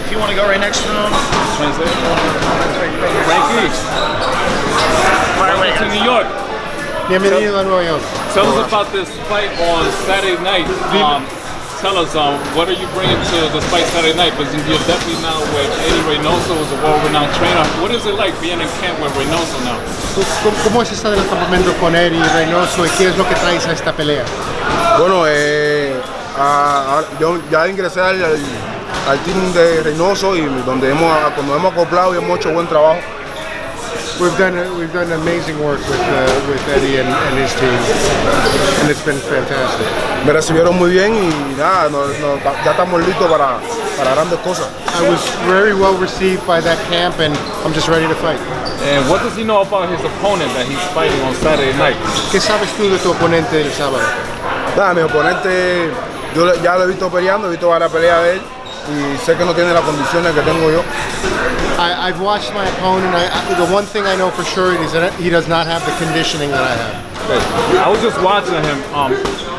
if you want to go right next to him. Translate. Frankie. Welcome to New York. Bienvenido a Nueva York. Tell us about this fight on Saturday night. Tell us, what are you bringing to this fight Saturday night? Because you're definitely now with Eddie Reynoso, who's a world-renowned trainer. What is it like being in camp with Reynoso now? ¿Cómo es estar en el campamento con Eddie Reynoso y qué es lo que traes a esta pelea? Bueno, yo ya ingresé al team de Reynoso y donde cuando hemos acoplado y hemos hecho buen trabajo. We've done amazing work with Eddie and his team, and it's been fantastic. Me recibieron muy bien y nada, ya estamos listos para grandes cosas. I was very well received by that camp, and I'm just ready to fight. And what does he know about his opponent that he's fighting on Saturday night? ¿Qué sabes tú de tu oponente el sábado? Nada, mi oponente, yo ya lo he visto peleando, he visto varias peleas de él y sé que no tiene las condiciones que tengo yo. I've watched my opponent. The one thing I know for sure is that he does not have the conditioning that I have. I was just watching him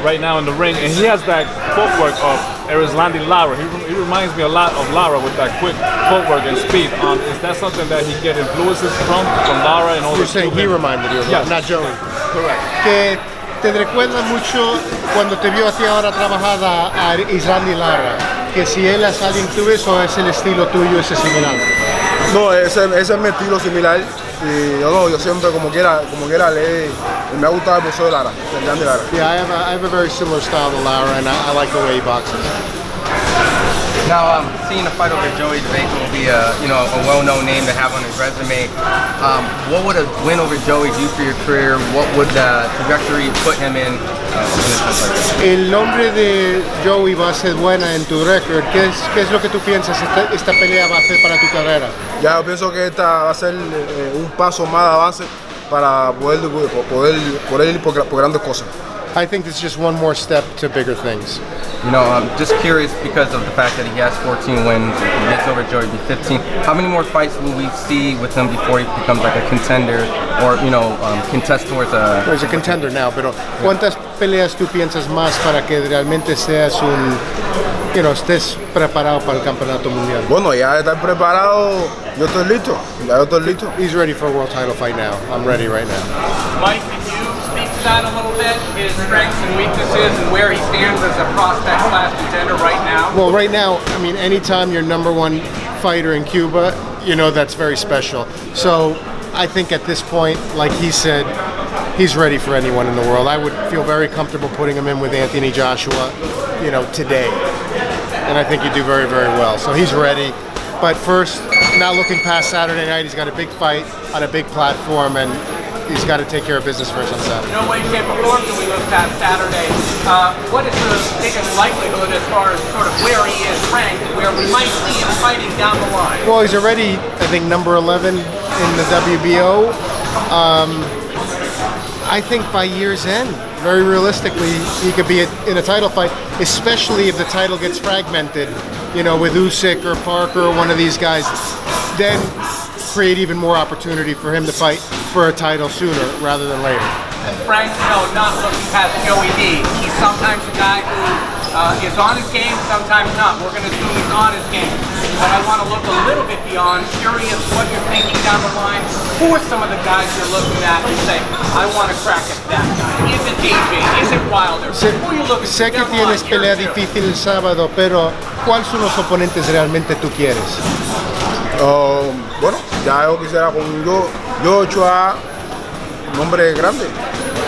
right now in the ring, and he has that footwork of Erislandy Lara. He reminds me a lot of Lara with that quick footwork and speed. Is that something that he get influences from Lara and all? You're saying he reminded you of yes. Not Joey. Correct. Que te recuerda mucho cuando te vio a ti ahora trabajada a Erislandy Lara. Que si él es alguien que tú ves o es el estilo tuyo, ese similar. No, ese es mi estilo similar y yo siempre como quiera me ha gustado el boxeo de Lara, el grande Lara. Yeah, I have a very similar style to Lara, and I like the way he boxes. Now, seeing a fight over Joey Dawejko will be a well-known name to have on his resume. What would a win over Joey do for your career? What would the trajectory put him in positions like this? El nombre de Joey va a ser buena en tu récord. ¿Qué es lo que tú piensas esta pelea va a hacer para tu carrera? Ya yo pienso que esta va a ser un paso más de avance para poder ir por grandes cosas. I think it's just one more step to bigger things. You know, I'm just curious because of the fact that he has 14 wins, if he gets over Joey, be 15. How many more fights will we see with him before he becomes like a contender or, contest towards a... Well, he's a contender now, pero ¿cuántas peleas tú piensas más para que realmente seas estés preparado para el campeonato mundial? Bueno, ya de estar preparado, yo estoy listo. He's ready for a world title fight now. I'm ready right now. Mike, can you speak to that a little bit? His strengths and weaknesses and where he stands as a prospect class contender right now? Well, right now, I mean, anytime you're #1 fighter in Cuba, that's very special. So I think at this point, like he said, he's ready for anyone in the world. I would feel very comfortable putting him in with Anthony Joshua, today. And I think he'd do very, very well. So he's ready. But first, not looking past Saturday night, he's got a big fight on a big platform, and he's got to take care of business first on Saturday. No way, shape, or form till we look past Saturday. What is the biggest likelihood as far as sort of where he is ranked, where we might see him fighting down the line? Well, he's already, I think, number 11 in the WBO. I think by year's end, very realistically, he could be in a title fight, especially if the title gets fragmented, with Usyk or Parker or one of these guys. Then create even more opportunity for him to fight for a title sooner rather than later. Frank, not looking past Joey D. He's sometimes a guy who is on his game, sometimes not. We're going to assume he's on his game. But I want to look a little bit beyond, curious what you're thinking down the line. Who are some of the guys you're looking at and say, I want to crack at that guy? Is it AJ? Is it Wilder? Who are you looking Sé que tienes pelea difícil el sábado, pero ¿cuáles son los oponentes realmente tú quieres? Bueno, ya yo quisiera con Joshua, un hombre grande.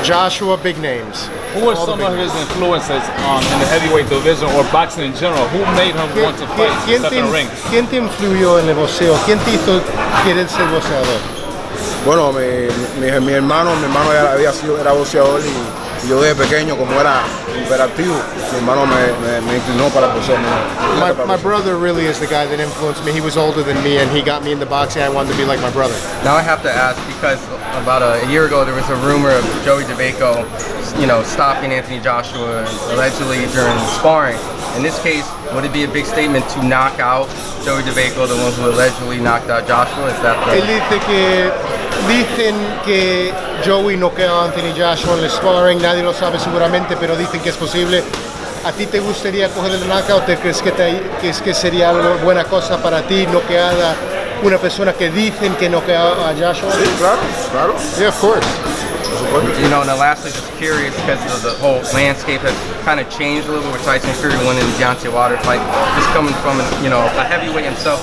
Joshua, big names. Who are some of his influences in the heavyweight division or boxing in general? Who made him want to fight and step in the ring? ¿Quién te influyó en el boxeo? ¿Quién te hizo querer ser boxeador? Bueno, mi hermano era boxeador y yo desde pequeño, como era imperativo, mi hermano me inclinó para el boxeo. My brother really is the guy that influenced me. He was older than me and he got me into boxing. I wanted to be like my brother. Now I have to ask, because about a year ago there was a rumor of Joey Dawejko, stopping Anthony Joshua allegedly during sparring. In this case, would it be a big statement to knock out Joey Dawejko, the one who allegedly knocked out Joshua? Is that Él dice que dicen que Joey noqueó a Anthony Joshua en el sparring, nadie lo sabe seguramente, pero dicen que es posible. ¿A ti te gustaría coger el knockout? ¿Te crees que sería algo buena cosa para ti noqueada una persona que dicen que noquea a Joshua? Sí, claro, claro. Yeah, of course. You know, and then lastly, just curious because the whole landscape has kind of changed a little bit with Tyson Fury winning the Deontay Wilder fight. Just coming from, you know, a heavyweight himself.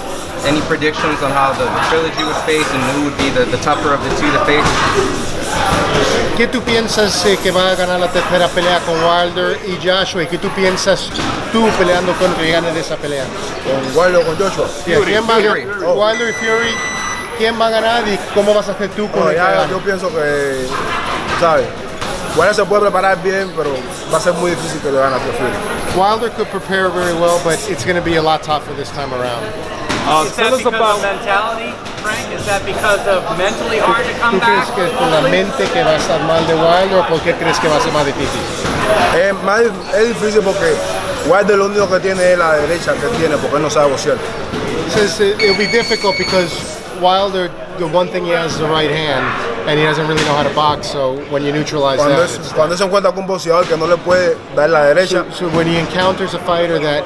Any predictions on how the trilogy would face and who would be the tougher of the two to face? ¿Qué tú piensas que va a ganar la tercera pelea con Wilder y Joshua? ¿Y qué tú piensas tú peleando con que gane de esa pelea? ¿Con Wilder o con Joshua? Yeah, ¿quién va a Fury. ganar? Wilder y Fury. ¿Quién va a ganar y cómo vas a hacer tú con No, el que ya, gane? yo pienso que, ¿sabes? Wilder se puede preparar bien, pero va a ser muy difícil que le gane a Fury. Wilder could prepare very well, but it's going to be a lot tougher this time around. Is that because of mentality, Frank? Is that because of mentally hard to come ¿Tú crees back? que es por la mente que va a estar mal de Wilder o por qué crees que va a ser más difícil? Es difícil porque Wilder lo único que tiene es la derecha que tiene, porque él no sabe boxear. Says it'll be difficult because Wilder, the one thing he has is the right hand, and he doesn't really know how to box. So when you neutralize Cuando él se encuentra con un boxeador que no le puede dar la derecha, so when he encounters a fighter that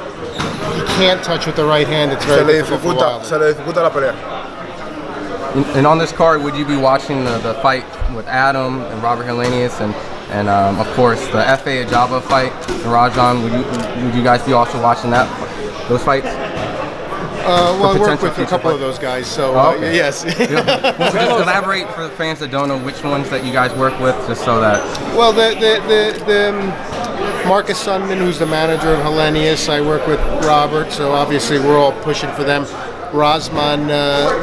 he can't touch with the right hand, it's very difficult for Wilder. se le dificulta la pelea. And on this card, would you be watching the fight with Adam and Robert Helenius and of course the FA Ajaba fight and Rajan? Would you guys be also watching those fights? Well, I work potential with a future couple fight. of those guys, so Okay. yes. Well, just elaborate for the fans that don't know which ones that you guys work with, just so that. Well, the Marcus Sundman, who's the manager of Helenius, I work with Robert, so obviously we're all pushing for them. Razman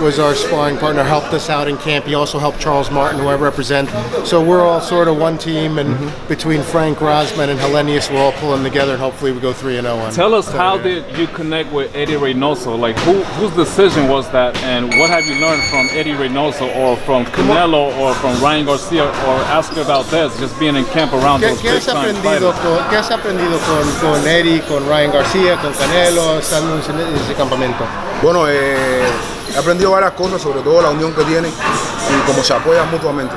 was our sparring partner, helped us out in camp. He also helped Charles Martin, who I represent. So we're all sort of one team, and between Frank, Razman, and Helenius, we're all pulling together, and hopefully we go 3-0. Tell us, how did you connect with Eddie Reynoso? Like, whose decision was that, and what have you learned from Eddie Reynoso, or from Canelo, or from Ryan Garcia, or ask about this, just being in camp around those ¿Qué has aprendido con Eddie, con Ryan Garcia, con Canelo, estando en ese campamento? Bueno, he aprendido varias cosas, sobre todo la unión que tienen y cómo se apoyan mutuamente.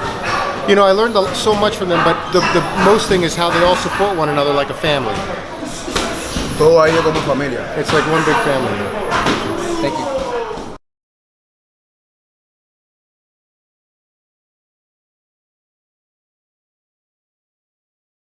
You know, I learned so much from them, but the most thing is how they all support one another like a family. Todo ahí es como familia. It's like one big family. Thank you.